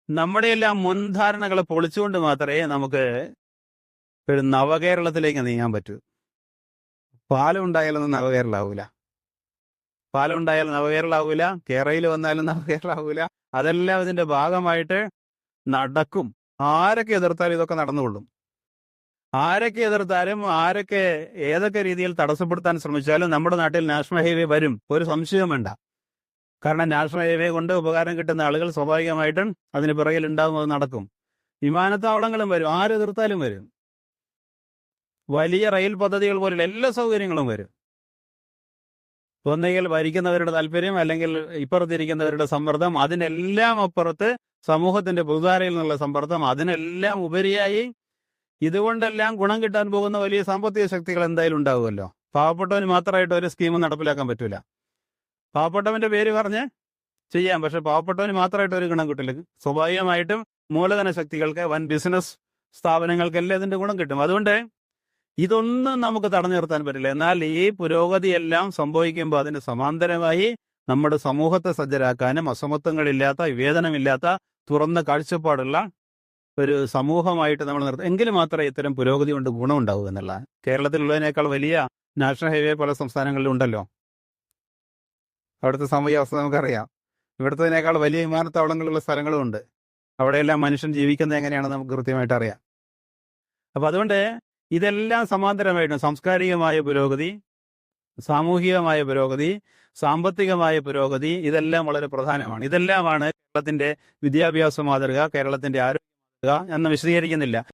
നമ്മുടെ എല്ലാം മുൻധാരണകളെ പൊളിച്ചുകൊണ്ട് മാത്രമേ നമുക്ക് ഒരു നവകേരളത്തിലേക്ക് നീങ്ങാൻ പറ്റൂ. പാലം ഉണ്ടായാലൊന്നും നവകേരളാവൂല, പാലം ഉണ്ടായാലും നവകേരളാവൂല, കേരളയിൽ വന്നാലും നവകേരളാവൂല. അതെല്ലാം ഇതിന്റെ ഭാഗമായിട്ട് നടക്കും. ആരൊക്കെ എതിർത്താലും ഇതൊക്കെ നടന്നുകൊള്ളും. ആരൊക്കെ എതിർത്താലും ഏതൊക്കെ രീതിയിൽ തടസ്സപ്പെടുത്താൻ ശ്രമിച്ചാലും നമ്മുടെ നാട്ടിൽ നാഷണൽ ഹൈവേ വരും, ഒരു സംശയവും വേണ്ട. കാരണം നാഷണൽ ഹൈവേ കൊണ്ട് ഉപകാരം കിട്ടുന്ന ആളുകൾ സ്വാഭാവികമായിട്ടും അതിന് പിറകിൽ ഉണ്ടാവും, അത് നടക്കും. വിമാനത്താവളങ്ങളും വരും, ആരെതിർത്താലും വരും. വലിയ റെയിൽ പദ്ധതികൾ പോലുള്ള എല്ലാ സൗകര്യങ്ങളും വരും. ഒന്നുകിൽ ഭരിക്കുന്നവരുടെ താല്പര്യം, അല്ലെങ്കിൽ ഇപ്പുറത്തിരിക്കുന്നവരുടെ സമ്മർദ്ദം, അതിനെല്ലാം അപ്പുറത്ത് സമൂഹത്തിന്റെ പൊതുധാരയിൽ നിന്നുള്ള സമ്മർദ്ദം, അതിനെല്ലാം ഉപരിയായി ഇതുകൊണ്ടെല്ലാം ഗുണം കിട്ടാൻ പോകുന്ന വലിയ സാമ്പത്തിക ശക്തികൾ എന്തായാലും ഉണ്ടാവുമല്ലോ. പാവപ്പെട്ടവന് മാത്രമായിട്ട് ഒരു സ്കീമും നടപ്പിലാക്കാൻ പറ്റൂല. പാവപ്പെട്ടവന്റെ പേര് പറഞ്ഞ് ചെയ്യാം, പക്ഷെ പാവപ്പെട്ടവന് മാത്രമായിട്ട് ഒരു ഗുണം കിട്ടില്ല. സ്വാഭാവികമായിട്ടും മൂലധന ശക്തികൾക്ക്, വൻ ബിസിനസ് സ്ഥാപനങ്ങൾക്കെല്ലാം ഇതിന്റെ ഗുണം കിട്ടും. അതുകൊണ്ട് ഇതൊന്നും നമുക്ക് തടഞ്ഞു നിർത്താൻ പറ്റില്ല. എന്നാൽ ഈ പുരോഗതിയെല്ലാം സംഭവിക്കുമ്പോൾ അതിന് സമാന്തരമായി നമ്മുടെ സമൂഹത്തെ സജ്ജരാക്കാനും അസമത്വങ്ങളില്ലാത്ത, വിവേചനമില്ലാത്ത, തുറന്ന കാഴ്ചപ്പാടുള്ള ഒരു സമൂഹമായിട്ട് നമ്മൾ നിർത്തും. എങ്കിൽ മാത്രമേ ഇത്തരം പുരോഗതി കൊണ്ട് ഗുണമുണ്ടാവൂ എന്നുള്ള. കേരളത്തിലുള്ളതിനേക്കാൾ വലിയ നാഷണൽ ഹൈവേ പല സംസ്ഥാനങ്ങളിലും ഉണ്ടല്ലോ. അവിടുത്തെ സാമൂഹിക അവസ്ഥ നമുക്കറിയാം. ഇവിടുത്തതിനേക്കാൾ വലിയ വിമാനത്താവളങ്ങളുള്ള സ്ഥലങ്ങളും ഉണ്ട്. അവിടെയെല്ലാം മനുഷ്യൻ ജീവിക്കുന്നത് എങ്ങനെയാണെന്ന് നമുക്ക് കൃത്യമായിട്ട് അറിയാം. അപ്പം അതുകൊണ്ട് ഇതെല്ലാം സമാന്തരമായിട്ട് സാംസ്കാരികമായ പുരോഗതി, സാമൂഹികമായ പുരോഗതി, സാമ്പത്തികമായ പുരോഗതി, ഇതെല്ലാം വളരെ പ്രധാനമാണ്. ഇതെല്ലാമാണ് കേരളത്തിന്റെ വിദ്യാഭ്യാസ മാതൃക, കേരളത്തിന്റെ ആരോഗ്യ മാതൃക എന്ന് വിശദീകരിക്കുന്നില്ല.